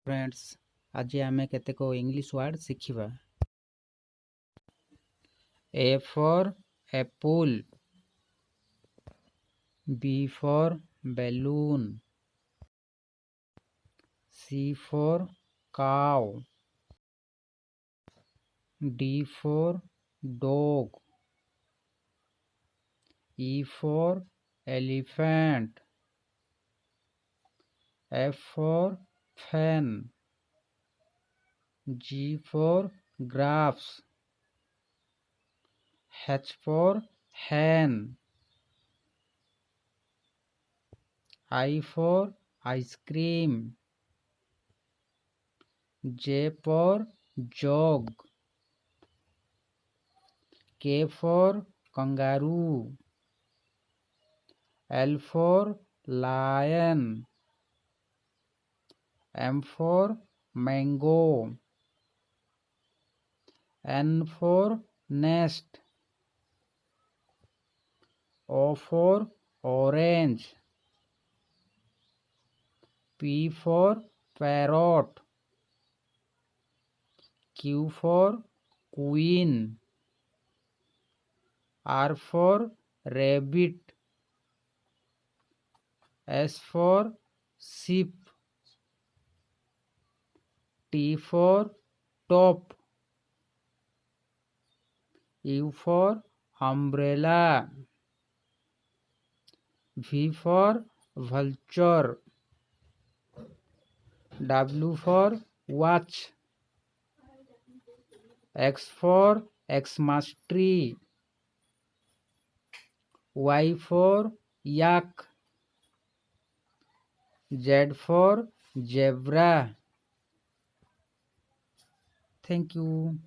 Friends आज आम केतेक इंग्लिश वर्ड शिखिबा। A for apple, B for balloon, C for cow, D for dog, E for elephant, F for fan, G for graphs, H for hen, I for ice cream, J for jog, K for kangaroo, L for lion, M for mango, N for nest, O for orange, P for parrot, Q for queen, R for rabbit, S for sheep, T for top, U for umbrella, V for vulture, W for watch, X for Xmas tree, Y for yak, Z for zebra. Thank you.